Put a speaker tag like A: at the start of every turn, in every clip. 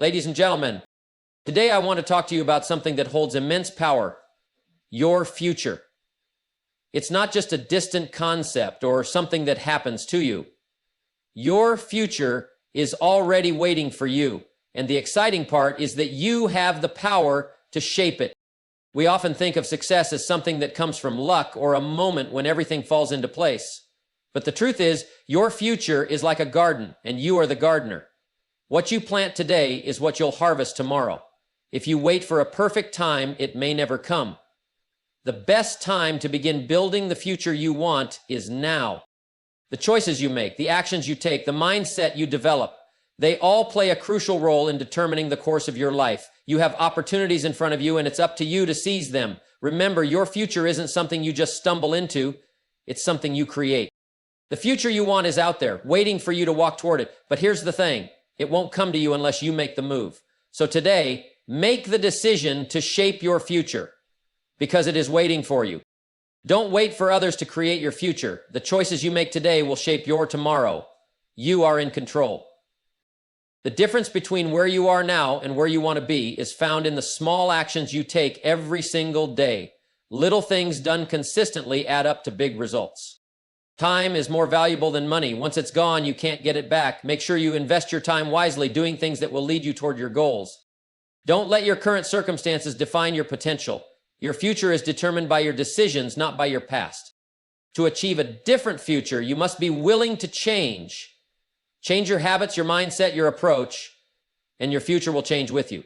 A: Ladies and gentlemen, today I want to talk to you about something that holds immense power, your future. It's not just a distant concept or something that happens to you. Your future is already waiting for you, and the exciting part is that you have the power to shape it. We often think of success as something that comes from luck or a moment when everything falls into place. But the truth is, your future is like a garden, and you are the gardener. What you plant today is what you'll harvest tomorrow. If you wait for a perfect time, it may never come. The best time to begin building the future you want is now. The choices you make, the actions you take, the mindset you develop, they all play a crucial role in determining the course of your life. You have opportunities in front of you, and it's up to you to seize them. Remember, your future isn't something you just stumble into. It's something you create. The future you want is out there, waiting for you to walk toward it. But here's the thing. It won't come to you unless you make the move. So today, make the decision to shape your future, because it is waiting for you. Don't wait for others to create your future. The choices you make today will shape your tomorrow. You are in control. The difference between where you are now and where you want to be is found in the small actions you take every single day. Little things done consistently add up to big results. Time is more valuable than money. Once it's gone, you can't get it back. Make sure you invest your time wisely, doing things that will lead you toward your goals. Don't let your current circumstances define your potential. Your future is determined by your decisions, not by your past. To achieve a different future, you must be willing to change. Change your habits, your mindset, your approach, and your future will change with you.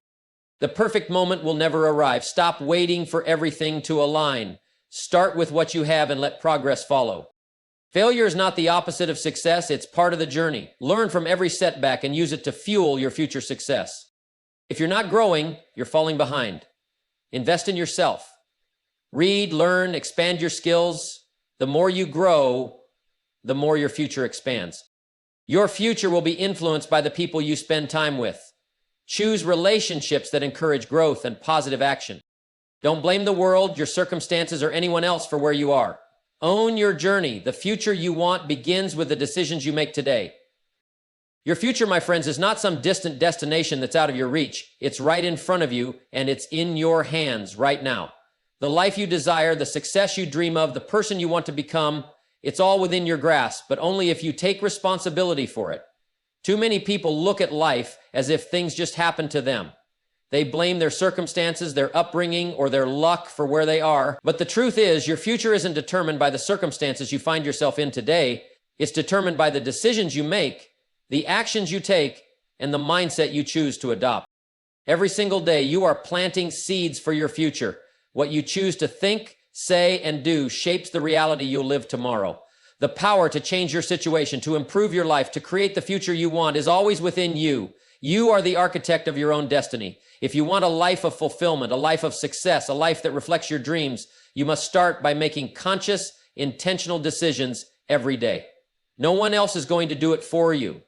A: The perfect moment will never arrive. Stop waiting for everything to align. Start with what you have and let progress follow. Failure is not the opposite of success. It's part of the journey. Learn from every setback and use it to fuel your future success. If you're not growing, you're falling behind. Invest in yourself. Read, learn, expand your skills. The more you grow, the more your future expands. Your future will be influenced by the people you spend time with. Choose relationships that encourage growth and positive action. Don't blame the world, your circumstances, or anyone else for where you are. Own your journey. The future you want begins with the decisions you make today. Your future, my friends, is not some distant destination that's out of your reach. It's right in front of you, and it's in your hands right now. The life you desire, the success you dream of, the person you want to become, it's all within your grasp, but only if you take responsibility for it. Too many people look at life as if things just happen to them. They blame their circumstances, their upbringing, or their luck for where they are. But the truth is, your future isn't determined by the circumstances you find yourself in today. It's determined by the decisions you make, the actions you take, and the mindset you choose to adopt. Every single day, you are planting seeds for your future. What you choose to think, say, and do shapes the reality you'll live tomorrow. The power to change your situation, to improve your life, to create the future you want is always within you. You are the architect of your own destiny. If you want a life of fulfillment, a life of success, a life that reflects your dreams, you must start by making conscious, intentional decisions every day. No one else is going to do it for you.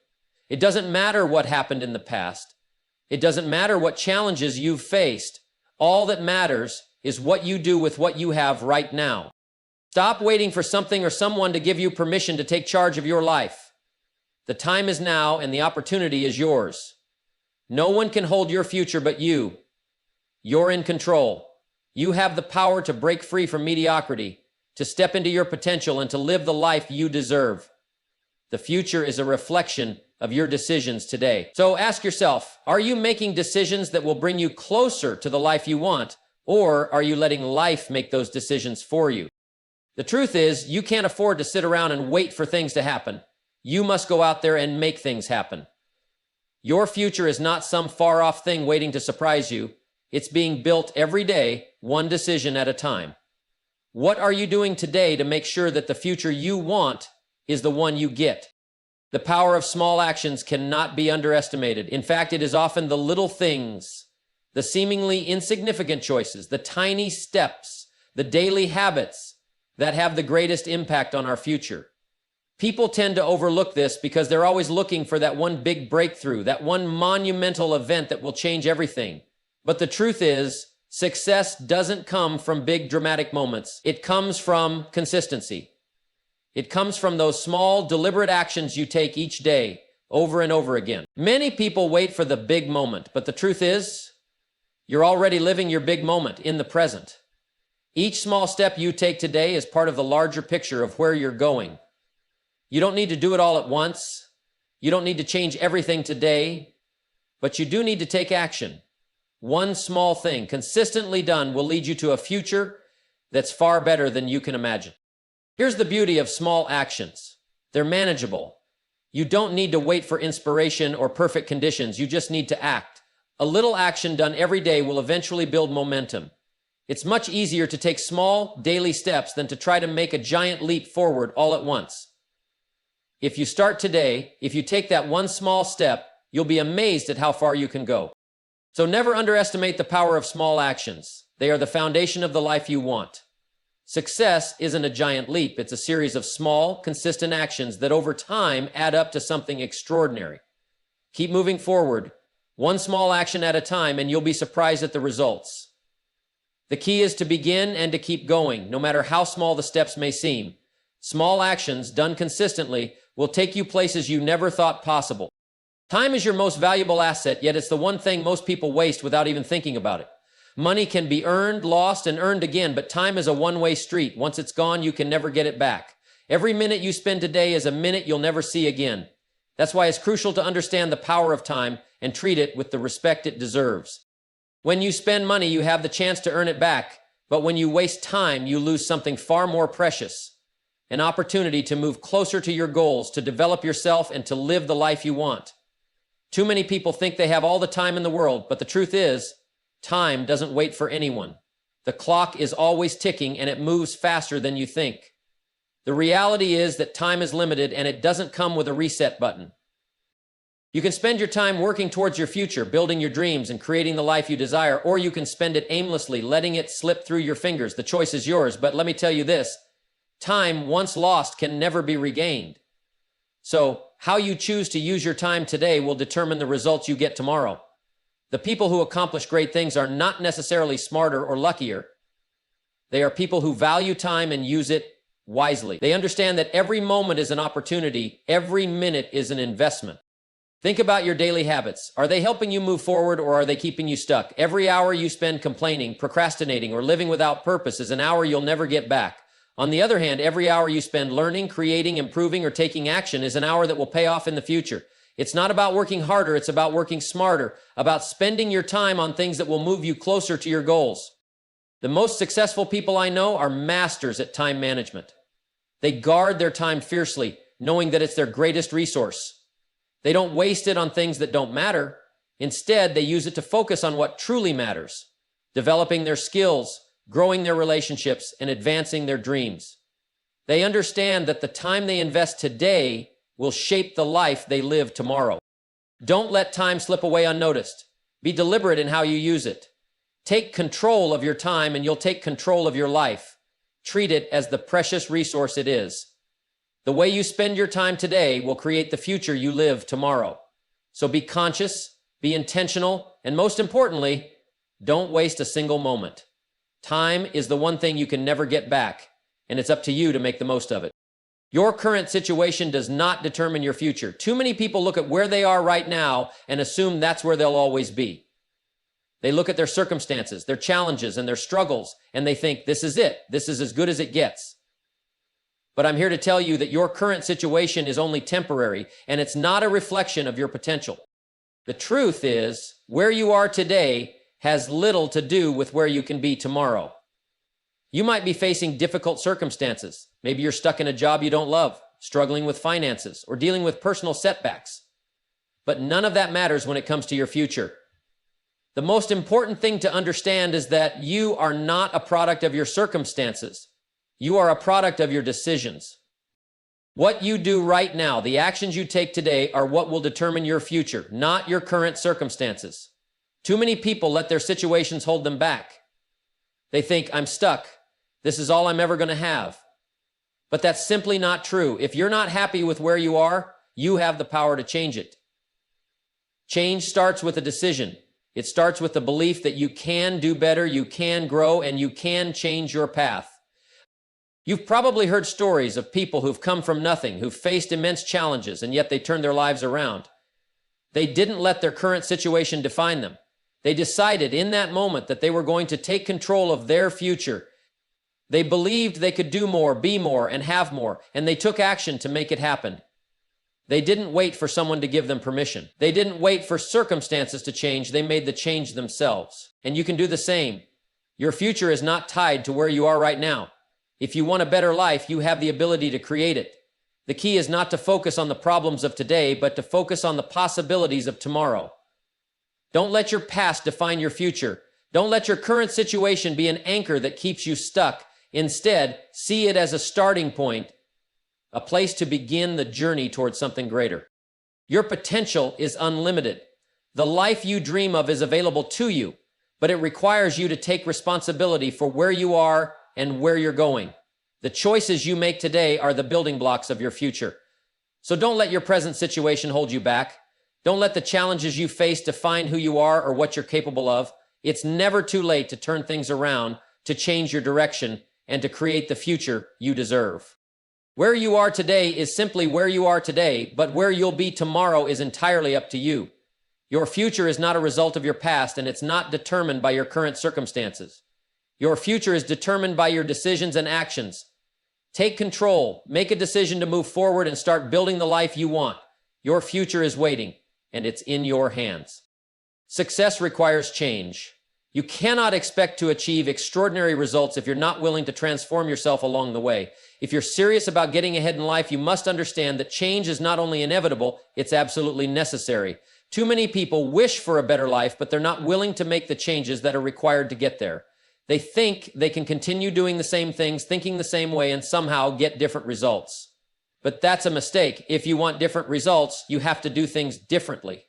A: It doesn't matter what happened in the past. It doesn't matter what challenges you've faced. All that matters is what you do with what you have right now. Stop waiting for something or someone to give you permission to take charge of your life. The time is now, and the opportunity is yours. No one can hold your future but you. You're in control. You have the power to break free from mediocrity, to step into your potential, and to live the life you deserve. The future is a reflection of your decisions today. So ask yourself, are you making decisions that will bring you closer to the life you want? Or are you letting life make those decisions for you? The truth is, you can't afford to sit around and wait for things to happen. You must go out there and make things happen. Your future is not some far-off thing waiting to surprise you. It's being built every day, one decision at a time. What are you doing today to make sure that the future you want is the one you get? The power of small actions cannot be underestimated. In fact, it is often the little things, the seemingly insignificant choices, the tiny steps, the daily habits that have the greatest impact on our future. People tend to overlook this because they're always looking for that one big breakthrough, that one monumental event that will change everything. But the truth is, success doesn't come from big dramatic moments. It comes from consistency. It comes from those small, deliberate actions you take each day, over and over again. Many people wait for the big moment, but the truth is, you're already living your big moment in the present. Each small step you take today is part of the larger picture of where you're going. You don't need to do it all at once. You don't need to change everything today, but you do need to take action. One small thing consistently done will lead you to a future that's far better than you can imagine. Here's the beauty of small actions. They're manageable. You don't need to wait for inspiration or perfect conditions. You just need to act. A little action done every day will eventually build momentum. It's much easier to take small, daily steps than to try to make a giant leap forward all at once. If you start today, if you take that one small step, you'll be amazed at how far you can go. So never underestimate the power of small actions. They are the foundation of the life you want. Success isn't a giant leap. It's a series of small, consistent actions that over time add up to something extraordinary. Keep moving forward, one small action at a time, and you'll be surprised at the results. The key is to begin and to keep going, no matter how small the steps may seem. Small actions done consistently will take you places you never thought possible. Time is your most valuable asset, yet it's the one thing most people waste without even thinking about it. Money can be earned, lost, and earned again, but time is a one-way street. Once it's gone, you can never get it back. Every minute you spend today is a minute you'll never see again. That's why it's crucial to understand the power of time and treat it with the respect it deserves. When you spend money, you have the chance to earn it back, but when you waste time, you lose something far more precious. An opportunity to move closer to your goals, to develop yourself, and to live the life you want. Too many people think they have all the time in the world, but the truth is, time doesn't wait for anyone. The clock is always ticking, and it moves faster than you think. The reality is that time is limited, and it doesn't come with a reset button. You can spend your time working towards your future, building your dreams and creating the life you desire, or you can spend it aimlessly, letting it slip through your fingers. The choice is yours, but let me tell you this, time once lost can never be regained. So, how you choose to use your time today will determine the results you get tomorrow. The people who accomplish great things are not necessarily smarter or luckier. They are people who value time and use it wisely. They understand that every moment is an opportunity, every minute is an investment. Think about your daily habits. Are they helping you move forward, or are they keeping you stuck? Every hour you spend complaining, procrastinating, or living without purpose is an hour you'll never get back. On the other hand, every hour you spend learning, creating, improving, or taking action is an hour that will pay off in the future. It's not about working harder, it's about working smarter, about spending your time on things that will move you closer to your goals. The most successful people I know are masters at time management. They guard their time fiercely, knowing that it's their greatest resource. They don't waste it on things that don't matter. Instead, they use it to focus on what truly matters, developing their skills, growing their relationships, and advancing their dreams. They understand that the time they invest today will shape the life they live tomorrow. Don't let time slip away unnoticed. Be deliberate in how you use it. Take control of your time and you'll take control of your life. Treat it as the precious resource it is. The way you spend your time today will create the future you live tomorrow. So be conscious, be intentional, and most importantly, don't waste a single moment. Time is the one thing you can never get back, and it's up to you to make the most of it. Your current situation does not determine your future. Too many people look at where they are right now and assume that's where they'll always be. They look at their circumstances, their challenges, and their struggles, and they think, this is it. This is as good as it gets. But I'm here to tell you that your current situation is only temporary, and it's not a reflection of your potential. The truth is, where you are today has little to do with where you can be tomorrow. You might be facing difficult circumstances. Maybe you're stuck in a job you don't love, struggling with finances, or dealing with personal setbacks. But none of that matters when it comes to your future. The most important thing to understand is that you are not a product of your circumstances. You are a product of your decisions. What you do right now, the actions you take today, are what will determine your future, not your current circumstances. Too many people let their situations hold them back. They think, I'm stuck. This is all I'm ever going to have. But that's simply not true. If you're not happy with where you are, you have the power to change it. Change starts with a decision. It starts with the belief that you can do better, you can grow, and you can change your path. You've probably heard stories of people who've come from nothing, who've faced immense challenges, and yet they turned their lives around. They didn't let their current situation define them. They decided in that moment that they were going to take control of their future. They believed they could do more, be more, and have more, and they took action to make it happen. They didn't wait for someone to give them permission. They didn't wait for circumstances to change. They made the change themselves. And you can do the same. Your future is not tied to where you are right now. If you want a better life, you have the ability to create it. The key is not to focus on the problems of today, but to focus on the possibilities of tomorrow. Don't let your past define your future. Don't let your current situation be an anchor that keeps you stuck. Instead, see it as a starting point, a place to begin the journey towards something greater. Your potential is unlimited. The life you dream of is available to you, but it requires you to take responsibility for where you are and where you're going. The choices you make today are the building blocks of your future. So don't let your present situation hold you back. Don't let the challenges you face define who you are or what you're capable of. It's never too late to turn things around, to change your direction, and to create the future you deserve. Where you are today is simply where you are today, but where you'll be tomorrow is entirely up to you. Your future is not a result of your past, and it's not determined by your current circumstances. Your future is determined by your decisions and actions. Take control, make a decision to move forward, and start building the life you want. Your future is waiting, and it's in your hands. Success requires change. You cannot expect to achieve extraordinary results if you're not willing to transform yourself along the way. If you're serious about getting ahead in life, you must understand that change is not only inevitable, it's absolutely necessary. Too many people wish for a better life, but they're not willing to make the changes that are required to get there. They think they can continue doing the same things, thinking the same way, and somehow get different results. But that's a mistake. If you want different results, you have to do things differently.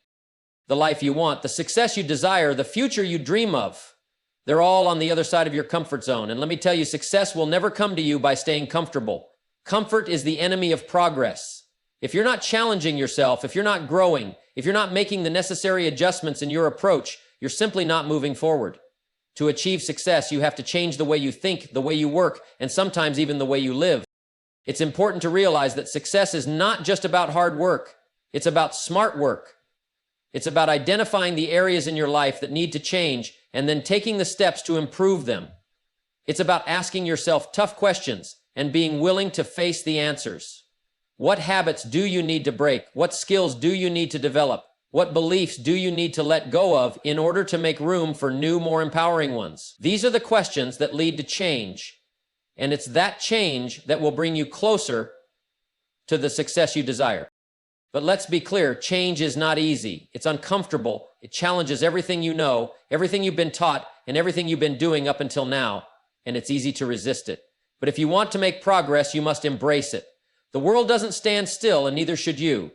A: The life you want, the success you desire, the future you dream of, they're all on the other side of your comfort zone. And let me tell you, success will never come to you by staying comfortable. Comfort is the enemy of progress. If you're not challenging yourself, if you're not growing, if you're not making the necessary adjustments in your approach, you're simply not moving forward. To achieve success, you have to change the way you think, the way you work, and sometimes even the way you live. It's important to realize that success is not just about hard work. It's about smart work. It's about identifying the areas in your life that need to change and then taking the steps to improve them. It's about asking yourself tough questions and being willing to face the answers. What habits do you need to break? What skills do you need to develop? What beliefs do you need to let go of in order to make room for new, more empowering ones? These are the questions that lead to change, and it's that change that will bring you closer to the success you desire. But let's be clear, change is not easy. It's uncomfortable. It challenges everything you know, everything you've been taught, and everything you've been doing up until now, and it's easy to resist it. But if you want to make progress, you must embrace it. The world doesn't stand still, and neither should you.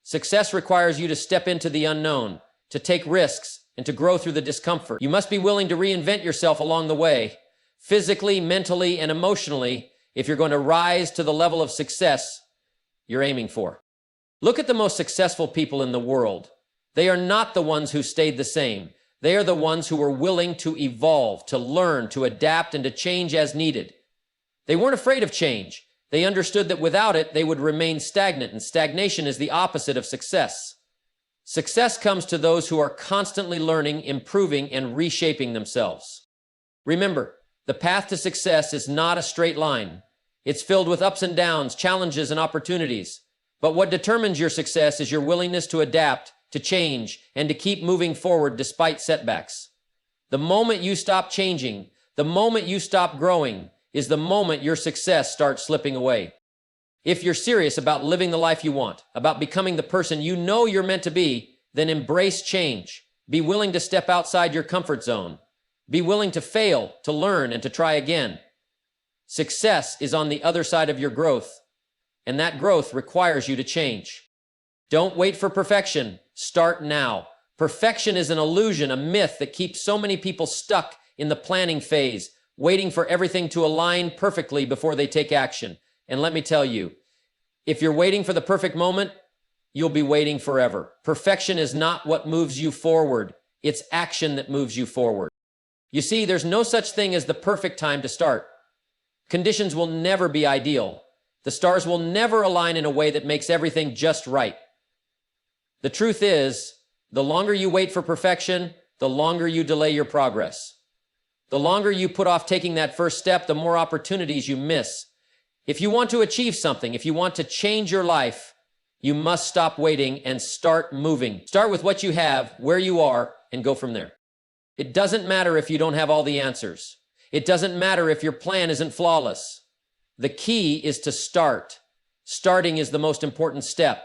A: Success requires you to step into the unknown, to take risks, and to grow through the discomfort. You must be willing to reinvent yourself along the way, physically, mentally, and emotionally, if you're going to rise to the level of success you're aiming for. Look at the most successful people in the world. They are not the ones who stayed the same. They are the ones who were willing to evolve, to learn, to adapt, and to change as needed. They weren't afraid of change. They understood that without it, they would remain stagnant, and stagnation is the opposite of success. Success comes to those who are constantly learning, improving, and reshaping themselves. Remember, the path to success is not a straight line. It's filled with ups and downs, challenges, and opportunities. But what determines your success is your willingness to adapt, to change, and to keep moving forward despite setbacks. The moment you stop changing, the moment you stop growing, is the moment your success starts slipping away. If you're serious about living the life you want, about becoming the person you know you're meant to be, then embrace change. Be willing to step outside your comfort zone. Be willing to fail, to learn, and to try again. Success is on the other side of your growth, and that growth requires you to change. Don't wait for perfection. Start now. Perfection is an illusion, a myth that keeps so many people stuck in the planning phase, waiting for everything to align perfectly before they take action. And let me tell you, if you're waiting for the perfect moment, you'll be waiting forever. Perfection is not what moves you forward. It's action that moves you forward. You see, there's no such thing as the perfect time to start. Conditions will never be ideal. The stars will never align in a way that makes everything just right. The truth is, the longer you wait for perfection, the longer you delay your progress. The longer you put off taking that first step, the more opportunities you miss. If you want to achieve something, if you want to change your life, you must stop waiting and start moving. Start with what you have, where you are, and go from there. It doesn't matter if you don't have all the answers. It doesn't matter if your plan isn't flawless. The key is to start. Starting is the most important step.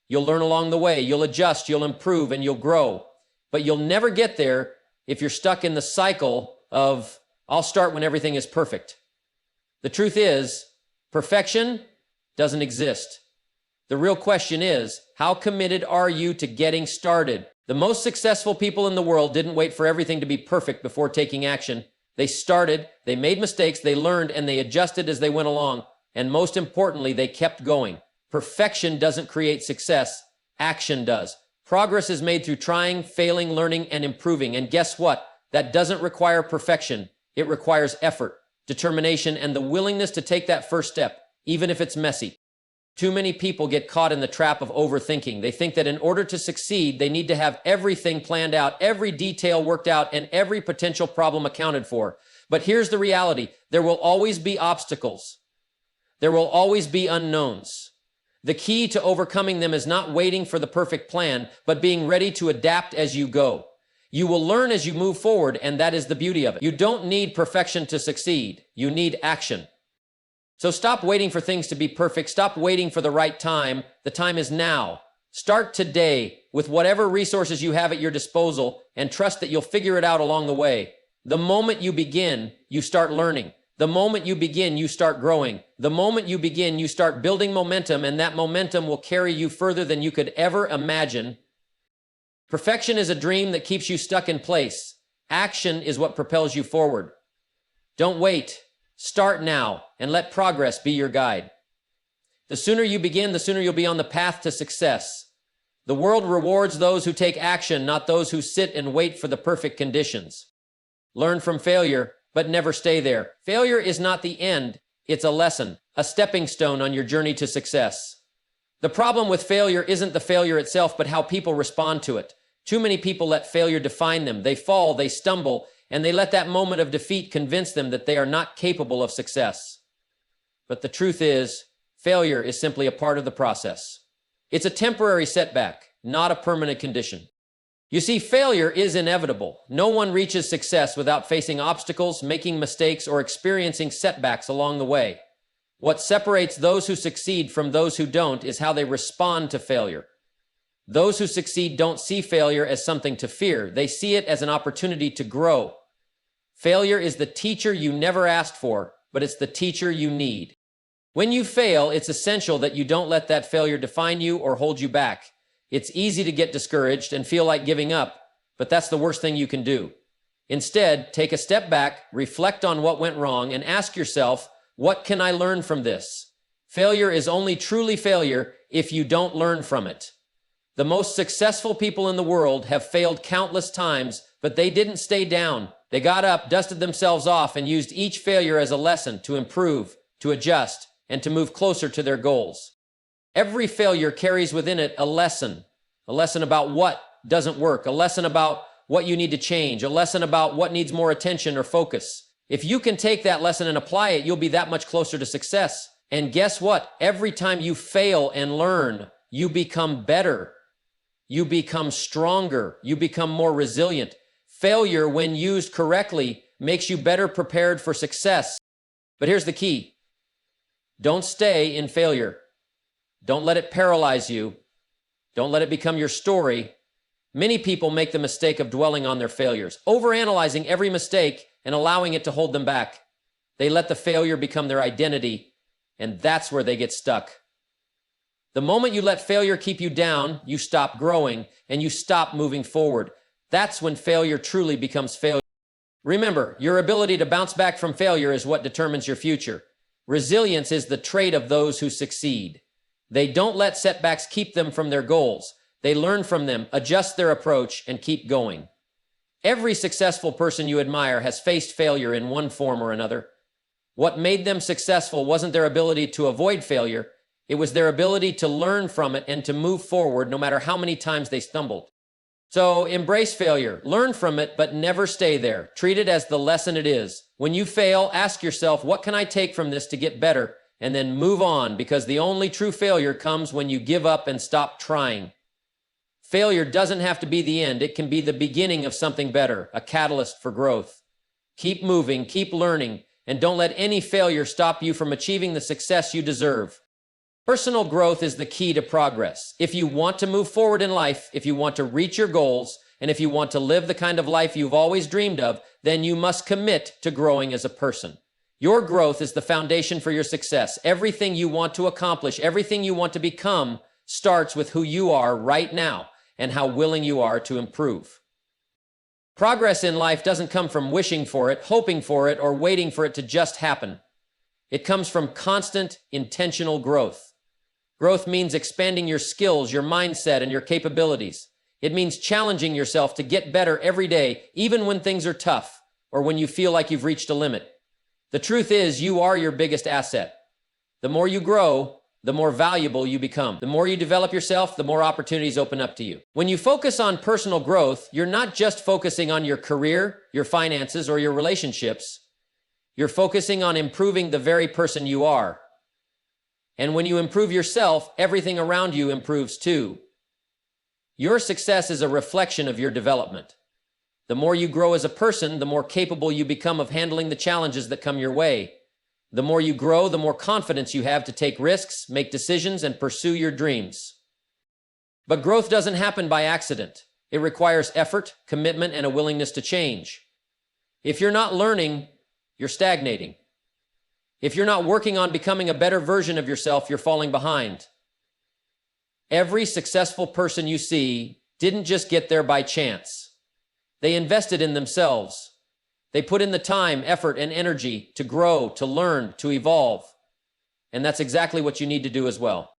A: You'll learn along the way, you'll adjust, you'll improve, and you'll grow. But you'll never get there if you're stuck in the cycle of, I'll start when everything is perfect. The truth is, perfection doesn't exist. The real question is, how committed are you to getting started? The most successful people in the world didn't wait for everything to be perfect before taking action. They started, they made mistakes, they learned, and they adjusted as they went along. And most importantly, they kept going. Perfection doesn't create success. Action does. Progress is made through trying, failing, learning, and improving. And guess what? That doesn't require perfection. It requires effort, determination, and the willingness to take that first step, even if it's messy. Too many people get caught in the trap of overthinking. They think that in order to succeed, they need to have everything planned out, every detail worked out, and every potential problem accounted for. But here's the reality. There will always be obstacles. There will always be unknowns. The key to overcoming them is not waiting for the perfect plan, but being ready to adapt as you go. You will learn as you move forward, and that is the beauty of it. You don't need perfection to succeed. You need action. So stop waiting for things to be perfect. Stop waiting for the right time. The time is now. Start today with whatever resources you have at your disposal and trust that you'll figure it out along the way. The moment you begin, you start learning. The moment you begin, you start growing. The moment you begin, you start building momentum, and that momentum will carry you further than you could ever imagine. Perfection is a dream that keeps you stuck in place. Action is what propels you forward. Don't wait. Start now and let progress be your guide. The sooner you begin, the sooner you'll be on the path to success. The world rewards those who take action, not those who sit and wait for the perfect conditions. Learn from failure, but never stay there. Failure is not the end. It's a lesson, a stepping stone on your journey to success. The problem with failure isn't the failure itself, but how people respond to it. Too many people let failure define them. They fall, they stumble, and they let that moment of defeat convince them that they are not capable of success. But the truth is, failure is simply a part of the process. It's a temporary setback, not a permanent condition. You see, failure is inevitable. No one reaches success without facing obstacles, making mistakes, or experiencing setbacks along the way. What separates those who succeed from those who don't is how they respond to failure. Those who succeed don't see failure as something to fear. They see it as an opportunity to grow. Failure is the teacher you never asked for, but it's the teacher you need. When you fail, it's essential that you don't let that failure define you or hold you back. It's easy to get discouraged and feel like giving up, but that's the worst thing you can do. Instead, take a step back, reflect on what went wrong, and ask yourself, what can I learn from this? Failure is only truly failure if you don't learn from it. The most successful people in the world have failed countless times, but they didn't stay down. They got up, dusted themselves off, and used each failure as a lesson to improve, to adjust, and to move closer to their goals. Every failure carries within it a lesson about what doesn't work, a lesson about what you need to change, a lesson about what needs more attention or focus. If you can take that lesson and apply it, you'll be that much closer to success. And guess what? Every time you fail and learn, you become better. You become stronger. You become more resilient. Failure, when used correctly, makes you better prepared for success. But here's the key. Don't stay in failure. Don't let it paralyze you. Don't let it become your story. Many people make the mistake of dwelling on their failures, overanalyzing every mistake and allowing it to hold them back. They let the failure become their identity, and that's where they get stuck. The moment you let failure keep you down, you stop growing and you stop moving forward. That's when failure truly becomes failure. Remember, your ability to bounce back from failure is what determines your future. Resilience is the trait of those who succeed. They don't let setbacks keep them from their goals. They learn from them, adjust their approach, and keep going. Every successful person you admire has faced failure in one form or another. What made them successful wasn't their ability to avoid failure, it was their ability to learn from it and to move forward no matter how many times they stumbled. So embrace failure, learn from it, but never stay there. Treat it as the lesson it is. When you fail, ask yourself, what can I take from this to get better? And then move on, because the only true failure comes when you give up and stop trying. Failure doesn't have to be the end. It can be the beginning of something better, a catalyst for growth. Keep moving, keep learning, and don't let any failure stop you from achieving the success you deserve. Personal growth is the key to progress. If you want to move forward in life, if you want to reach your goals, and if you want to live the kind of life you've always dreamed of, then you must commit to growing as a person. Your growth is the foundation for your success. Everything you want to accomplish, everything you want to become, starts with who you are right now and how willing you are to improve. Progress in life doesn't come from wishing for it, hoping for it, or waiting for it to just happen. It comes from constant, intentional growth. Growth means expanding your skills, your mindset, and your capabilities. It means challenging yourself to get better every day, even when things are tough or when you feel like you've reached a limit. The truth is, you are your biggest asset. The more you grow, the more valuable you become. The more you develop yourself, the more opportunities open up to you. When you focus on personal growth, you're not just focusing on your career, your finances, or your relationships. You're focusing on improving the very person you are. And when you improve yourself, everything around you improves too. Your success is a reflection of your development. The more you grow as a person, the more capable you become of handling the challenges that come your way. The more you grow, the more confidence you have to take risks, make decisions, and pursue your dreams. But growth doesn't happen by accident. It requires effort, commitment, and a willingness to change. If you're not learning, you're stagnating. If you're not working on becoming a better version of yourself, you're falling behind. Every successful person you see didn't just get there by chance. They invested in themselves. They put in the time, effort, and energy to grow, to learn, to evolve. And that's exactly what you need to do as well.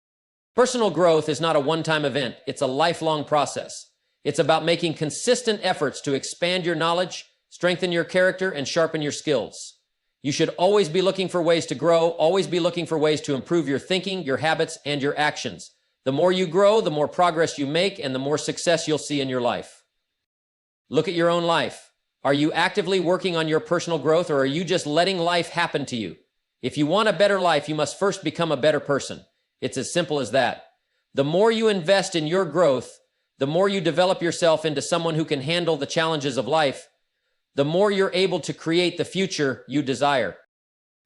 A: Personal growth is not a one-time event. It's a lifelong process. It's about making consistent efforts to expand your knowledge, strengthen your character, and sharpen your skills. You should always be looking for ways to grow, always be looking for ways to improve your thinking, your habits, and your actions. The more you grow, the more progress you make, and the more success you'll see in your life. Look at your own life. Are you actively working on your personal growth, or are you just letting life happen to you? If you want a better life, you must first become a better person. It's as simple as that. The more you invest in your growth, the more you develop yourself into someone who can handle the challenges of life, the more you're able to create the future you desire.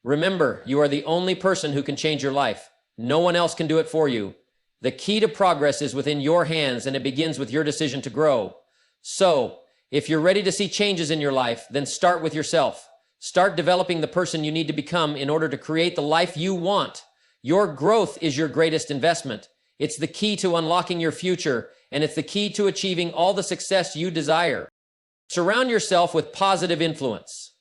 A: Remember, you are the only person who can change your life. No one else can do it for you. The key to progress is within your hands, and it begins with your decision to grow. So, if you're ready to see changes in your life, then start with yourself. Start developing the person you need to become in order to create the life you want. Your growth is your greatest investment. It's the key to unlocking your future, and it's the key to achieving all the success you desire. Surround yourself with positive influence.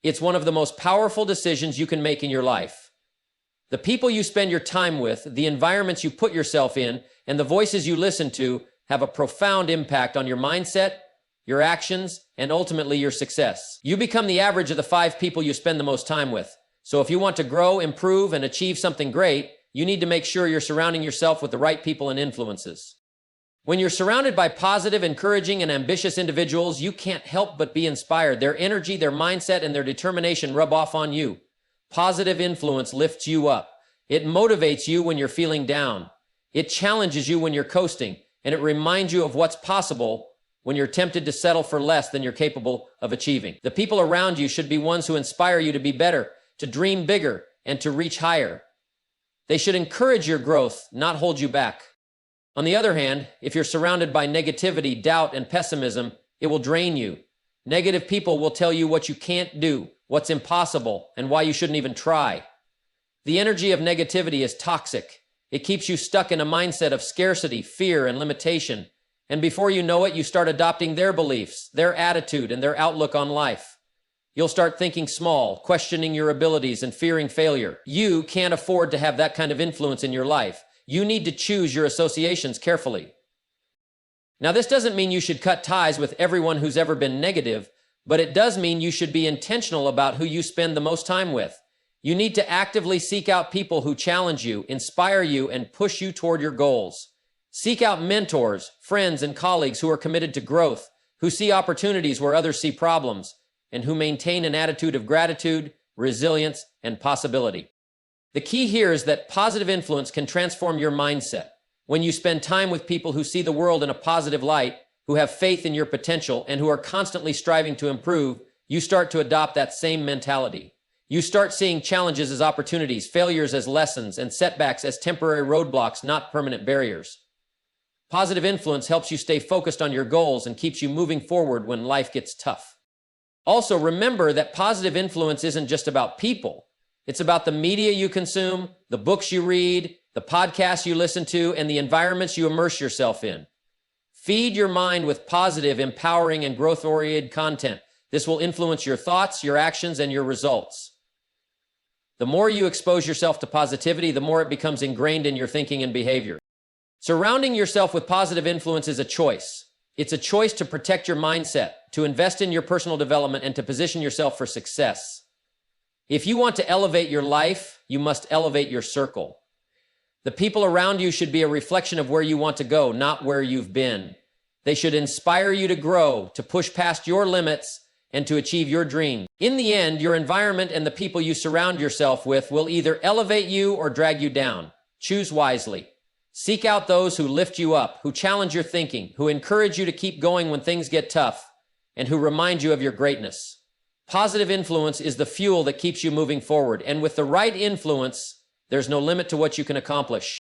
A: It's one of the most powerful decisions you can make in your life. The people you spend your time with, the environments you put yourself in, and the voices you listen to have a profound impact on your mindset, your actions, and ultimately your success. You become the average of the 5 people you spend the most time with. So if you want to grow, improve, and achieve something great, you need to make sure you're surrounding yourself with the right people and influences. When you're surrounded by positive, encouraging, and ambitious individuals, you can't help but be inspired. Their energy, their mindset, and their determination rub off on you. Positive influence lifts you up. It motivates you when you're feeling down. It challenges you when you're coasting, and it reminds you of what's possible when you're tempted to settle for less than you're capable of achieving. The people around you should be ones who inspire you to be better, to dream bigger, and to reach higher. They should encourage your growth, not hold you back. On the other hand, if you're surrounded by negativity, doubt, and pessimism, it will drain you. Negative people will tell you what you can't do, what's impossible, and why you shouldn't even try. The energy of negativity is toxic. It keeps you stuck in a mindset of scarcity, fear, and limitation. And before you know it, you start adopting their beliefs, their attitude, and their outlook on life. You'll start thinking small, questioning your abilities, and fearing failure. You can't afford to have that kind of influence in your life. You need to choose your associations carefully. Now, this doesn't mean you should cut ties with everyone who's ever been negative, but it does mean you should be intentional about who you spend the most time with. You need to actively seek out people who challenge you, inspire you, and push you toward your goals. Seek out mentors, friends, and colleagues who are committed to growth, who see opportunities where others see problems, and who maintain an attitude of gratitude, resilience, and possibility. The key here is that positive influence can transform your mindset. When you spend time with people who see the world in a positive light, who have faith in your potential, and who are constantly striving to improve, you start to adopt that same mentality. You start seeing challenges as opportunities, failures as lessons, and setbacks as temporary roadblocks, not permanent barriers. Positive influence helps you stay focused on your goals and keeps you moving forward when life gets tough. Also, remember that positive influence isn't just about people. It's about the media you consume, the books you read, the podcasts you listen to, and the environments you immerse yourself in. Feed your mind with positive, empowering, and growth-oriented content. This will influence your thoughts, your actions, and your results. The more you expose yourself to positivity, the more it becomes ingrained in your thinking and behavior. Surrounding yourself with positive influence is a choice. It's a choice to protect your mindset, to invest in your personal development, and to position yourself for success. If you want to elevate your life, you must elevate your circle. The people around you should be a reflection of where you want to go, not where you've been. They should inspire you to grow, to push past your limits, and to achieve your dreams. In the end, your environment and the people you surround yourself with will either elevate you or drag you down. Choose wisely. Seek out those who lift you up, who challenge your thinking, who encourage you to keep going when things get tough, and who remind you of your greatness. Positive influence is the fuel that keeps you moving forward, and with the right influence, there's no limit to what you can accomplish.